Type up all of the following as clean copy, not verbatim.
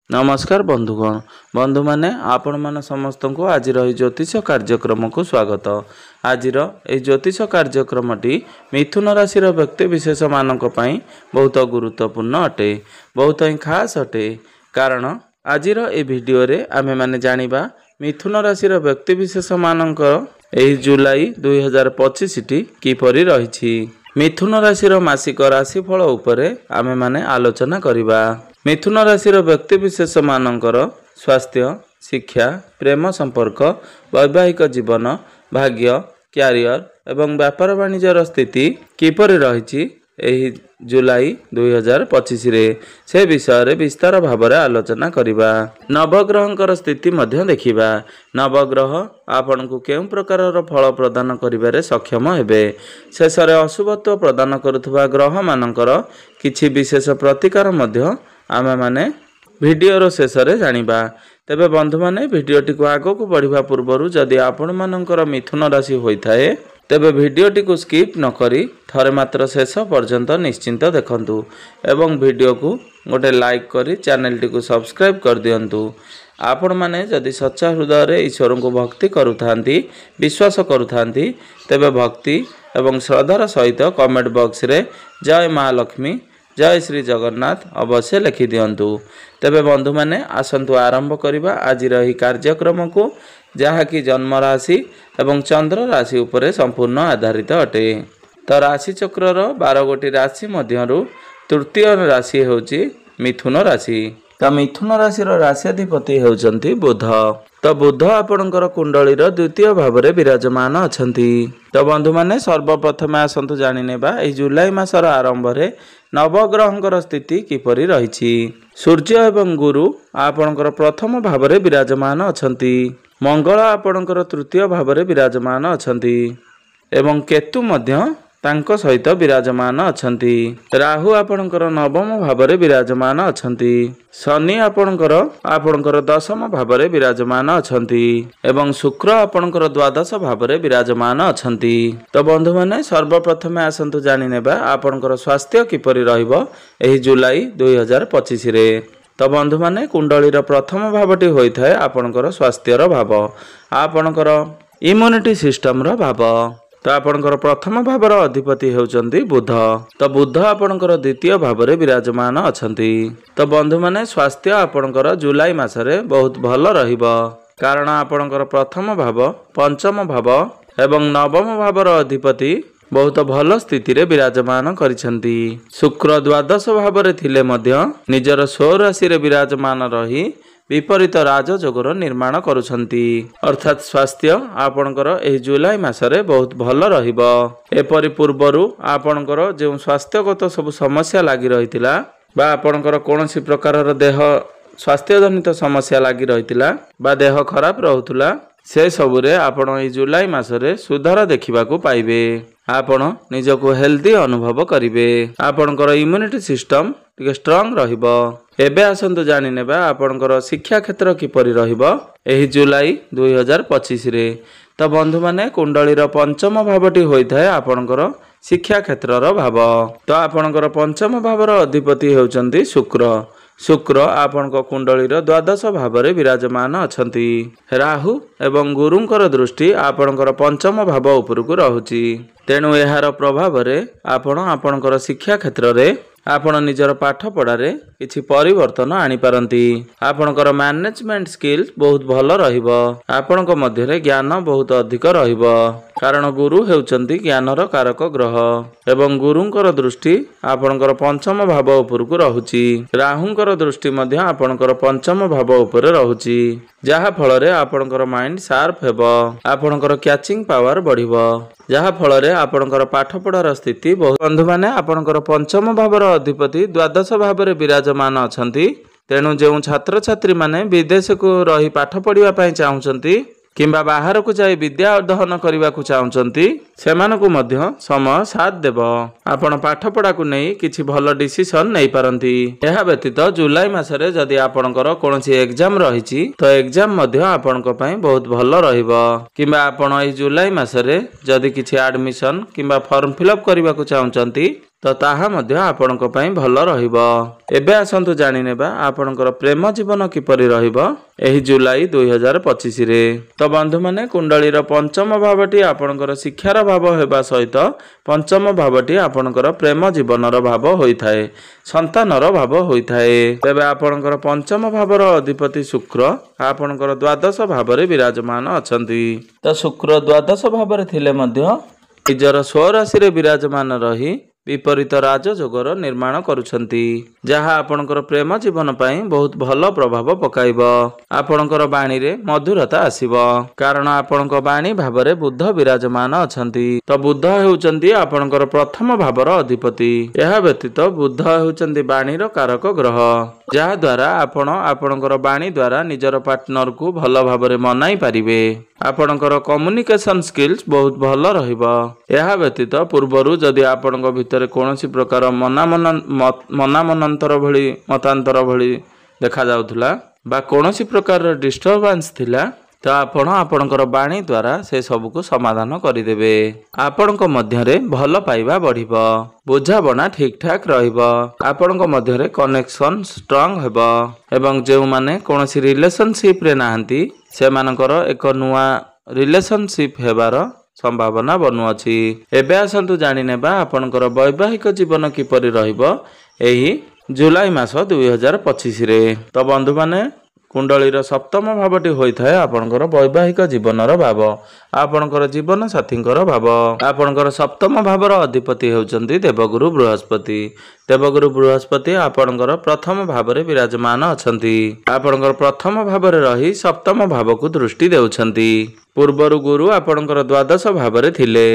नमस्कार बंधुगण बंधु माने आपण मान समस्त को आज ज्योतिष कार्यक्रम को स्वागत। आज ज्योतिष कार्यक्रमटी मिथुन राशि व्यक्ति विशेष मानक पई बहुत गुरुत्वपूर्ण अटे, बहुत ही खास अटे। कारण आज वीडियो रे आमे माने जानिबा मिथुन राशि व्यक्ति विशेष मानक जुलाई 2025 टी किपरि रहिछि। मिथुन राशि मासिक राशिफल उपरे आमे माने आलोचना करिबा। मिथुन राशि व्यक्ति विशेष मानकर स्वास्थ्य, शिक्षा, प्रेम संपर्क, वैवाहिक जीवन, भाग्य, क्यारियर एवं व्यापार वाणिज्यर स्थिति किपरि रहिछि एही जुलाई 2025 रे से विषय रे विस्तार भाव आलोचना करिबा। नवग्रहंकर स्थिति मध्य देखिबा। नवग्रह आपनकु केउ प्रकार फल प्रदान करिबारे सक्षम हेबे। शेष रे अशुभत्व प्रदान करुथबा ग्रह मानकर किछि विशेष प्रतिकार मध्य आमे माने वीडियो रो शेष रे जानिबा। तेबे बंधु माने वीडियोटी को आगो को बढ़िबा पूर्वरु जदि आपण मानकर मिथुन राशि होइथाए तेबे वीडियोटी को स्किप न करी थरे मात्र शेष पर्यंत निश्चिंत देखंतु एवं वीडियो को गोटे लाइक करी चैनल टी को सब्सक्राइब कर दियंतु। आपण माने जदि सच्चा हृदय रे ईश्वर को भक्ति करुथांती, विश्वास करुथांती तेबे भक्ति एवं श्रद्धार सहित कमेंट बॉक्स रे जय मां लक्ष्मी, जय श्री जगन्नाथ अवश्य लिखि दियंतु। तेबे बंधु माने आसंतु आरंभ करिबा आज रही कार्यक्रम को, जहा कि जन्म राशि एवं चंद्र राशि उपरे संपूर्ण आधारित अटे। तो राशि चक्र 12 गोटी राशि मध्यरु तृतीय राशि होची मिथुन राशि। तो मिथुन राशि राशिधिपति होचंती बुध। तो बुध आपणकर कुंडलीर द्वितीय भाव में विराजमान अछंती। तो बंधु माने सर्वप्रथम आसंतु जानि नेबा एही जुलाई मासर आरंभ रे नवग्रहंकर स्थिति किपरि रहिछि। सूर्य एवं गुरु आपणकर प्रथम भाव में विराजमान अछंती। मंगल आपणकर तृतीय भाव में विराजमान अछंती एवं केतु मध्य तांको सहित विराजमान अछंती। राहु आपणकर नवम भाव में विराजमान अछंती। शनि आपणकर दशम भाव में विराजमान अछंती एवं शुक्र आपणकर द्वादश भाव में विराजमान अछंती। तो बंधु माने सर्वप्रथम आसंतु जानि नेबा आपणकर स्वास्थ्य किपरि रहइबो एही जुलाई 2025 रे। तो बंधु माने कुंडलीर प्रथम भावटी होइथाय आपणकर स्वास्थ्यर भाव, आपणकर इम्यूनिटी सिस्टम रो भाव। तो आपणकर प्रथम भावर अधिपति होचंती बुध। तो बुध आपणकर द्वितीय भाव में विराजमान अछंती। तो बंधु माने स्वास्थ्य आपणकर जुलाई मासरे बहुत भल रहिबो। कारण आपणकर प्रथम भाव, पंचम भाव एवं नवम भावर अधिपति बहुत भल स्थिति रे विराजमान करिसंती। शुक्र द्वादश भाव रे थिले मध्य निजर स्वर राशि रे विराजमान रही विपरीत राजयोगर निर्माण करुछंती। अर्थात स्वास्थ्य आपणकर एही जुलाई मासरे बहुत भल रहिबो। एपरि पूर्वरु आपणकर जे स्वास्थ्यगत सब समस्या लागि रहितिला बा आपणकर कोनोसी प्रकारर देह स्वास्थ्य जनित समस्या लागि रहितिला बा देह खराब रहुतुला से सबुरे आपण एही जुलाई मासरे सुधार देखिबाकू पाइबे। आपण निजको हेल्दी अनुभव करिवे। आपणकर इम्यूनिटी सिस्टम टिके स्ट्रांग रहिबो। एबे आसंतु जानि नेबा आपणकर शिक्षा क्षेत्र किपरि रहिबो एही जुलाई 2025 रे। तो बंधु माने कुंडलीर पंचम भावटी होइथाय आपणकर शिक्षा क्षेत्रर भाव। तो आपणकर पंचम भावर अधिपति होचंती शुक्र। शुक्र आपणक कुंडलीर द्वादश भाव में विराजमान अछंती। राहु एवं गुरुंकर दृष्टि आपणकर पंचम भाव उपरकू रहुची। तेणु एहार प्रभाव रे आपणकर शिक्षा क्षेत्र रे आपण निजर पाठ पढ़ारे किछि परिवर्तन आनी पारंती। आपणकर मैनेजमेंट स्किल बहुत भल रहिबो। आपणक मध्यरे ज्ञान बहुत अधिक रहिबो। कारण गुरु हेउचंती ज्ञानर कारक ग्रह एवं गुरुंकर दृष्टि आपणकर पंचम भाव उपरकू रहुची। राहुंकर दृष्टि मध्य आपणकर पंचम भाव उपरे रहुची, जहा फल रे आपणकर माइंड शार्प हेबो। आपणकर कैचिंग पावर बढ़िबो, जहा फल रे आपणकर पाठ पढ़ार स्थिति बहुत। बंधु माने आपणकर पंचम भावर अधिपति द्वादश भाव में विराजमान अछंती। तेणु जो छात्र छात्री माने विदेश को रही पाठ पढ़िबा पई चाहुचंती किंबा बाहर को जाई विद्या अध्ययन करने को चाहते सेमानकु मध्य समय साथ देव। आपण पाठ पढ़ा को नहीं किछि भल डिसीजन नहीं पारंती। यह व्यतीत जुलाई मासरे जदि आपणकर कोनोसी एग्जाम रहिछि तो एग्जाम मध्य आपणक पई बहुत भल रहिबो। किंबा आपण एही जुलाई मासरे जदि किछि एडमिशन किंबा फॉर्म फिलअप करने को चाहते ତ ତାହା ମଧ୍ୟ ଆପଣଙ୍କ ପାଇଁ ଭଲ ରହିବ। ଏବେ ଆସନ୍ତୁ ଜାଣିନେବା ଆପଣଙ୍କର ପ୍ରେମ ଜୀବନ କିପରି ରହିବ ଏହି ଜୁଲାଇ 2025ରେ। ତ ବନ୍ଧୁମାନେ, କୁଣ୍ଡଳୀର ପଞ୍ଚମ ଭାବଟି ଆପଣଙ୍କର ଶିକ୍ଷାର ଭାବ ହେବା ସହିତ ପଞ୍ଚମ ଭାବଟି ଆପଣଙ୍କର ପ୍ରେମ ଜୀବନର ଭାବ ହୋଇଥାଏ, ସନ୍ତାନର ଭାବ ହୋଇଥାଏ। ତେବେ ଆପଣଙ୍କର ପଞ୍ଚମ ଭାବର ଅଧିପତି ଶୁକ୍ର ଆପଣଙ୍କର ଦ୍ୱାଦଶ ଭାବରେ ବିରାଜମାନ ଅଛନ୍ତି। ତ ଶୁକ୍ର ଦ୍ୱାଦଶ ଭାବରେ ଥିଲେ ମଧ୍ୟ ନିଜର ସ୍ୱରାଶିରେ ବିରାଜମାନ ରହି ବିପରୀତ ରାଜଯୋଗର ନିର୍ମାଣ କରୁଛନ୍ତି, ଯାହା ଆପଣଙ୍କର ପ୍ରେମ ଜୀବନ ପାଇଁ ବହୁତ ଭଲ ପ୍ରଭାବ ପକାଇବ। ଆପଣଙ୍କର ବାଣୀରେ ମଧୁରତା ଆସିବ, କାରଣ ଆପଣଙ୍କ ବାଣୀ ଭାବରେ ବୁଧ ବିରାଜମାନ ଅଛନ୍ତି। ତ ବୁଧ ହେଉଛନ୍ତି ଆପଣଙ୍କର ପ୍ରଥମ ଭାବର ଅଧିପତି। ଏହା ବ୍ୟତୀତ ବୁଧ ହେଉଛନ୍ତି ବାଣୀର କାରକ ଗ୍ରହ, ଯାହା ଦ୍ୱାରା ଆପଣ ଆପଣଙ୍କର ବାଣୀ ଦ୍ୱାରା ନିଜର ପାର୍ଟନରକୁ ଭଲ ଭାବରେ ମନାଇ ପାରିବେ। ଆପଣଙ୍କର କମ୍ୟୁନିକେସନ ସ୍କିଲ୍ସ ବହୁତ ଭଲ ରହିବ। ଏହା ବ୍ୟତୀତ ପୂର୍ବରୁ ଯଦି ଆପଣଙ୍କ ଭିତରେ କୌଣସି ପ୍ରକାର ମତାନ୍ତର ଭଳି ଦେଖାଯାଉଥିଲା ବା କୌଣସି ପ୍ରକାରର ଡିଷ୍ଟର୍ବାନ୍ସ ଥିଲା, ତ ଆପଣ ଆପଣଙ୍କର ବାଣୀ ଦ୍ୱାରା ସେ ସବୁକୁ ସମାଧାନ କରିଦେବେ। ଆପଣଙ୍କ ମଧ୍ୟରେ ଭଲ ପାଇବା ବଢ଼ିବ, ବୁଝାବଣା ଠିକ୍ ଠାକ୍ ରହିବ, ଆପଣଙ୍କ ମଧ୍ୟରେ କନେକ୍ସନ ଷ୍ଟ୍ରଙ୍ଗ ହେବ ଏବଂ ଯେଉଁମାନେ କୌଣସି ରିଲେସନସିପ୍ରେ ନାହାନ୍ତି ସେମାନଙ୍କର ଏକ ନୂଆ ରିଲେସନସିପ୍ ହେବାର ସମ୍ଭାବନା ବନୁଅଛି। ଏବେ ଆସନ୍ତୁ ଜାଣିନେବା ଆପଣଙ୍କର ବୈବାହିକ ଜୀବନ କିପରି ରହିବ ଏହି ଜୁଲାଇ ମାସ 2025ରେ। ତ ବନ୍ଧୁମାନେ, କୁଣ୍ଡଳୀର ସପ୍ତମ ଭାବଟି ହୋଇଥାଏ ଆପଣଙ୍କର ବୈବାହିକ ଜୀବନର ଭାବ, ଆପଣଙ୍କର ଜୀବନ ସାଥୀଙ୍କର ଭାବ। ଆପଣଙ୍କର ସପ୍ତମ ଭାବର ଅଧିପତି ହେଉଛନ୍ତି ଦେବଗୁରୁ ବୃହସ୍ପତି। ଦେବଗୁରୁ ବୃହସ୍ପତି ଆପଣଙ୍କର ପ୍ରଥମ ଭାବରେ ବିରାଜମାନ ଅଛନ୍ତି। ଆପଣଙ୍କର ପ୍ରଥମ ଭାବରେ ରହି ସପ୍ତମ ଭାବକୁ ଦୃଷ୍ଟି ଦେଉଛନ୍ତି। ପୂର୍ବରୁ ଗୁରୁ ଆପଣଙ୍କର ଦ୍ୱାଦଶ ଭାବରେ ଥିଲେ,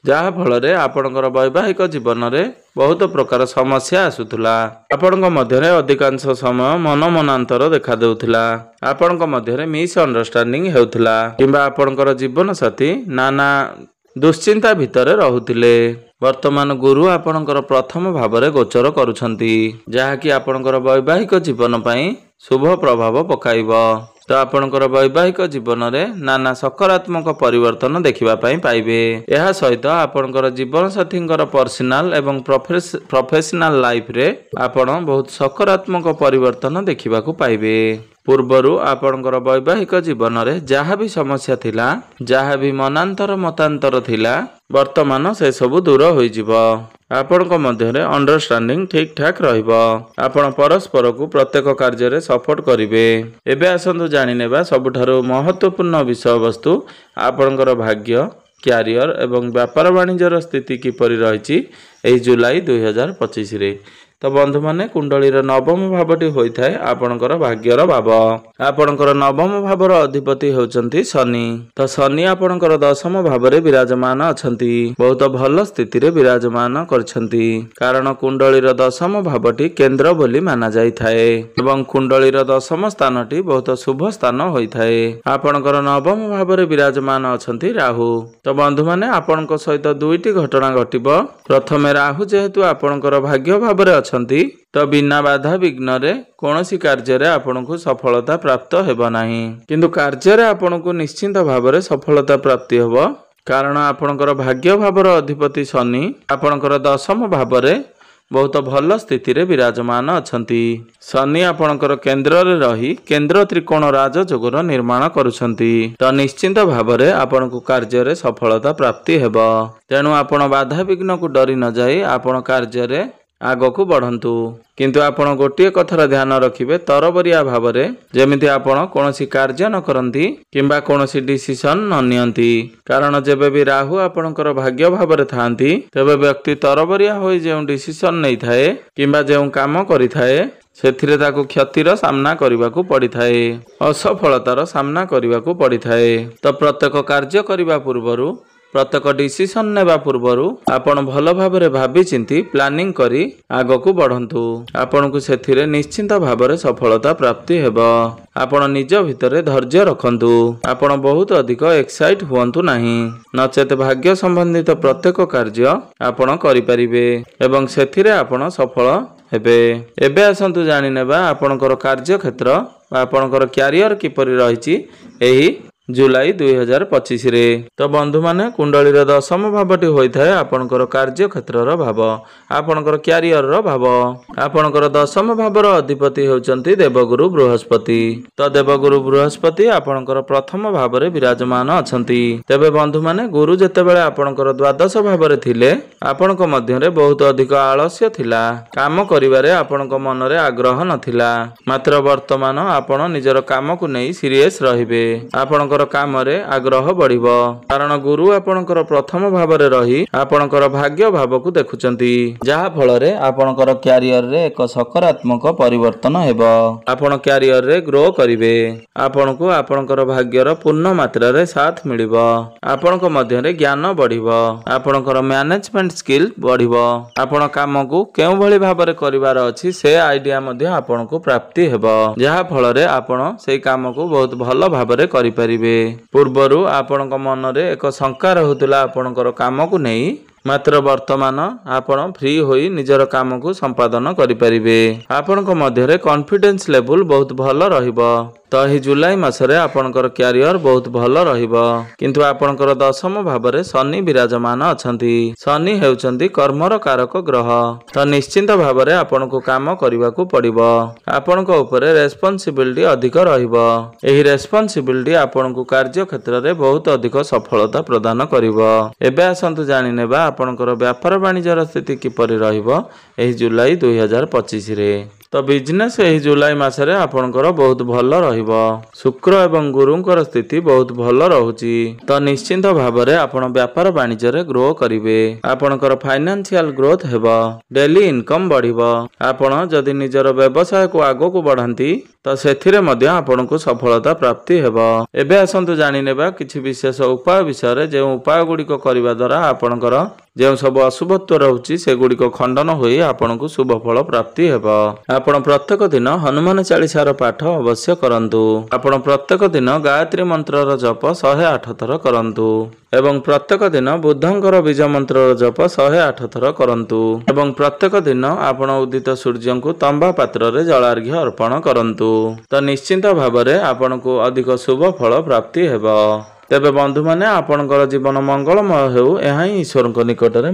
ଯାହା ଫଳରେ ଆପଣଙ୍କର ବୈବାହିକ ଜୀବନରେ ବହୁତ ପ୍ରକାର ସମସ୍ୟା ଆସୁଥିଲା। ଆପଣଙ୍କ ମଧ୍ୟରେ ଅଧିକାଂଶ ସମୟ ମନାନ୍ତର ଦେଖାଦେଉଥିଲା, ଆପଣଙ୍କ ମଧ୍ୟରେ ମିସ୍ଅଣ୍ଡରଷ୍ଟାଣ୍ଡିଂ ହେଉଥିଲା କିମ୍ବା ଆପଣଙ୍କର ଜୀବନସାଥୀ ନାନା ଦୁଶ୍ଚିନ୍ତା ଭିତରେ ରହୁଥିଲେ। ବର୍ତ୍ତମାନ ଗୁରୁ ଆପଣଙ୍କର ପ୍ରଥମ ଭାବରେ ଗୋଚର କରୁଛନ୍ତି, ଯାହାକି ଆପଣଙ୍କର ବୈବାହିକ ଜୀବନ ପାଇଁ ଶୁଭ ପ୍ରଭାବ ପକାଇବ। ତ ଆପଣଙ୍କର ବୈବାହିକ ଜୀବନରେ ନାନା ସକାରାତ୍ମକ ପରିବର୍ତ୍ତନ ଦେଖିବା ପାଇଁ ପାଇବେ। ଏହା ସହିତ ଆପଣଙ୍କର ଜୀବନସାଥୀଙ୍କର ପର୍ସନାଲ ଏବଂ ପ୍ରଫେସନାଲ ଲାଇଫରେ ଆପଣ ବହୁତ ସକାରାତ୍ମକ ପରିବର୍ତ୍ତନ ଦେଖିବାକୁ ପାଇବେ। ପୂର୍ବରୁ ଆପଣଙ୍କର ବୈବାହିକ ଜୀବନରେ ଯାହା ବି ସମସ୍ୟା ଥିଲା, ଯାହା ବି ମତାନ୍ତର ଥିଲା, ବର୍ତ୍ତମାନ ସେସବୁ ଦୂର ହୋଇଯିବ। ଆପଣଙ୍କ ମଧ୍ୟରେ ଅଣ୍ଡରଷ୍ଟାଣ୍ଡିଂ ଠିକ୍ ଠାକ୍ ରହିବ। ଆପଣ ପରସ୍ପରକୁ ପ୍ରତ୍ୟେକ କାର୍ଯ୍ୟରେ ସପୋର୍ଟ କରିବେ। ଏବେ ଆସନ୍ତୁ ଜାଣିନେବା ସବୁଠାରୁ ମହତ୍ତ୍ୱପୂର୍ଣ୍ଣ ବିଷୟବସ୍ତୁ ଆପଣଙ୍କର ଭାଗ୍ୟ, କ୍ୟାରିୟର ଏବଂ ବ୍ୟାପାର ବାଣିଜ୍ୟର ସ୍ଥିତି କିପରି ରହିଛି ଏହି ଜୁଲାଇ 2025ରେ। ତ ବନ୍ଧୁମାନେ, କୁଣ୍ଡଳୀର ନବମ ଭାବଟି ହୋଇଥାଏ ଆପଣଙ୍କର ଭାଗ୍ୟର ଭାବ। ଆପଣଙ୍କର ନବମ ଭାବର ଅଧିପତି ହେଉଛନ୍ତି ଶନି। ତ ଶନି ଆପଣଙ୍କର ଦଶମ ଭାବରେ ବିରାଜମାନ ଅଛନ୍ତି, ବହୁତ ଭଲ ସ୍ଥିତିରେ ବିରାଜମାନ କରିଛନ୍ତି, କାରଣ କୁଣ୍ଡଳୀର ଦଶମ ଭାବଟି କେନ୍ଦ୍ର ବୋଲି ମାନା ଯାଇଥାଏ ଏବଂ କୁଣ୍ଡଳୀର ଦଶମ ସ୍ଥାନଟି ବହୁତ ଶୁଭ ସ୍ଥାନ ହୋଇଥାଏ। ଆପଣଙ୍କର ନବମ ଭାବରେ ବିରାଜମାନ ଅଛନ୍ତି ରାହୁ। ତ ବନ୍ଧୁମାନେ, ଆପଣଙ୍କ ସହିତ ଦୁଇଟି ଘଟଣା ଘଟିବ। ପ୍ରଥମେ ରାହୁ ଯେହେତୁ ଆପଣଙ୍କର ଭାଗ୍ୟ ଭାବରେ ଅଛନ୍ତି, ତ ବିନା ବାଧା ବିଘ୍ନରେ କୌଣସି କାର୍ଯ୍ୟରେ ଆପଣଙ୍କୁ ସଫଳତା ପ୍ରାପ୍ତ ହେବ ନାହିଁ, କିନ୍ତୁ କାର୍ଯ୍ୟରେ ଆପଣଙ୍କୁ ନିଶ୍ଚିନ୍ତ ଭାବରେ ସଫଳତା ପ୍ରାପ୍ତି ହେବ, କାରଣ ଆପଣଙ୍କର ଭାଗ୍ୟ ଭାବର ଅଧିପତି ଶନି ଆପଣଙ୍କର ଦଶମ ଭାବରେ ବହୁତ ଭଲ ସ୍ଥିତିରେ ବିରାଜମାନ ଅଛନ୍ତି। ଶନି ଆପଣଙ୍କର କେନ୍ଦ୍ରରେ ରହି କେନ୍ଦ୍ର ତ୍ରିକୋଣ ରାଜଯୋଗର ନିର୍ମାଣ କରୁଛନ୍ତି, ତ ନିଶ୍ଚିନ୍ତ ଭାବରେ ଆପଣଙ୍କୁ କାର୍ଯ୍ୟରେ ସଫଳତା ପ୍ରାପ୍ତି ହେବ। ତେଣୁ ଆପଣ ବାଧାବିଘ୍ନକୁ ଡରି ନ ଯାଇ ଆପଣ କାର୍ଯ୍ୟରେ ଆଗକୁ ବଢ଼ନ୍ତୁ, କିନ୍ତୁ ଆପଣ ଗୋଟିଏ କଥାର ଧ୍ୟାନ ରଖିବେ, ତରବରିଆ ଭାବରେ ଯେମିତି ଆପଣ କୌଣସି କାର୍ଯ୍ୟ ନ କରନ୍ତି କିମ୍ବା କୌଣସି ଡିସିସନ ନ ନିଅନ୍ତି, କାରଣ ଯେବେ ବି ରାହୁ ଆପଣଙ୍କର ଭାଗ୍ୟ ଭାବରେ ଥାଆନ୍ତି, ତେବେ ବ୍ୟକ୍ତି ତରବରିଆ ହୋଇ ଯେଉଁ ଡିସିସନ ନେଇଥାଏ କିମ୍ବା ଯେଉଁ କାମ କରିଥାଏ ସେଥିରେ ତାକୁ କ୍ଷତିର ସାମ୍ନା କରିବାକୁ ପଡ଼ିଥାଏ, ଅସଫଳତାର ସାମ୍ନା କରିବାକୁ ପଡ଼ିଥାଏ। ତ ପ୍ରତ୍ୟେକ କାର୍ଯ୍ୟ କରିବା ପୂର୍ବରୁ, ପ୍ରତ୍ୟେକ ଡିସିସନ ନେବା ପୂର୍ବରୁ ଆପଣ ଭଲ ଭାବରେ ଭାବିଚିନ୍ତି ପ୍ଲାନିଂ କରି ଆଗକୁ ବଢ଼ନ୍ତୁ, ଆପଣଙ୍କୁ ସେଥିରେ ନିଶ୍ଚିନ୍ତ ଭାବରେ ସଫଳତା ପ୍ରାପ୍ତି ହେବ। ଆପଣ ନିଜ ଭିତରେ ଧୈର୍ଯ୍ୟ ରଖନ୍ତୁ, ଆପଣ ବହୁତ ଅଧିକ ଏକ୍ସାଇଟ ହୁଅନ୍ତୁ ନାହିଁ, ନଚେତ ଭାଗ୍ୟ ସମ୍ବନ୍ଧିତ ପ୍ରତ୍ୟେକ କାର୍ଯ୍ୟ ଆପଣ କରିପାରିବେ ଏବଂ ସେଥିରେ ଆପଣ ସଫଳ ହେବେ। ଏବେ ଆସନ୍ତୁ ଜାଣିନେବା ଆପଣଙ୍କର କାର୍ଯ୍ୟକ୍ଷେତ୍ର ବା ଆପଣଙ୍କର କ୍ୟାରିୟର କିପରି ରହିଛି ଏହି जुलाई 2025 रे। तो बंधु माने कुंडली दशम भावटी होइथाय आपनकर कार्य क्षेत्र भाव, आपनकर क्यारियर भाव। आपनकर दशम भावर अधिपति होउचंती देवगुरु बृहस्पति। तो देवगुरु बृहस्पति आपनकर प्रथम भावरे विराजमान अछंती। तेबे बंधु माने गुरु जेतेबेले आपनकर द्वादश भावरे थिले आपनक मध्यरे बहुत अधिक आलस्य थिला, काम करिवारे आपनक मनरे आग्रह नथिला। मात्र वर्तमान आपण निजर काम को नै सीरियस रहिबे, आपनकर काम रे आग्रह बढ़िबो, कारण गुरु आपनकर प्रथम भावरे रही आपनकर भाग्य भाव को देखुचंती, जहा फलरे आपनकर क्यारियर रे एक सकारात्मक परिवर्तन हेबो। आपण क्यारियर रे ग्रो करिवे, आपनको आपनकर भाग्यर पूर्ण मात्रा रे साथ मिलिबो, आपनक मध्य रे ज्ञान बढ़िबो, आपनकर मैनेजमेंट स्किल बढ़िबो, आपण काम को केउ भली भाबरे करिवार अछि से आइडिया मध्य आपनको प्राप्ति हेबो, जहा फलरे आपण सेई काम को बहुत भल भाबरे करि परिबे। पूर्वरु आपनक मन रे एक शंका रहुतला आपनकर काम को नै, मात्र वर्तमान आपण फ्री होई निजर काम को संपादन करि परिबे। आपनक मध्य रे कॉन्फिडेंस लेवल बहुत भल रहिबो। तो ही जुलाई मासरे आपनकर क्यारियर बहुत भल रहिबो, किंतु आपनकर दशम भावरे शनि विराजमान अछंती। शनि हेउचंती कर्मर कारक ग्रह, तो निश्चिंत भावरे आपनको काम करिवाकू पड़िबो, आपनको ऊपरे रेस्पोंसिबिलिटी अधिक रहिबो। एही रेस्पोंसिबिलिटी आपनको कार्य क्षेत्र रे बहुत अधिक सफलता प्रदान करिवो। एबे आसंतु जानि नेबा आपनकर व्यापार वाणिज्यर स्थिति किपरि रहिबो एही जुलाई 2025 रे। तो बिजनेस एही जुलाई मासरे आपनकर बहुत भल रहिबो। शुक्र एवं गुरुंकर स्थिति बहुत भल रहुची, तो निश्चिंत भावरे आपण व्यापार वाणिज्य रे ग्रो करिवे, आपनकर फाइनेंशियल ग्रोथ हेबो, डेली इनकम बढ़िबो। आपण जदि निजर व्यवसाय को आगो को बढ़ांती तो सेथिरे मध्य आपनको सफलता प्राप्ति हेबो। एबे आसंतु जानि नेबा किछि विशेष उपाय विषय रे, जे उपाय गुडी को करिवा द्वारा आपनकर जे सब अशुभत्व रहउची से गुडी को खंडन होई आपनको शुभ फल प्राप्ति हेबो। आपण प्रत्येक दिन हनुमान चालीसार पाठ अवश्य करंतु। आपण प्रत्येक दिन गायत्री मंत्रर जप 108 थर करंतु, एवं प्रत्येक दिन बुद्धंकर बीज मंत्रर जप 108 थर करंतु, एवं प्रत्येक दिन आपण उदित सूर्य को तंबा पात्र रे जलार्घ्य अर्पण करंतु। तो निश्चिंत भावरे आपनको अधिक शुभ फल प्राप्ति हेबो। तेबे बंधु माने आपनकर जीवन मंगलमय हेउ, एहा ही ईश्वर निकट रे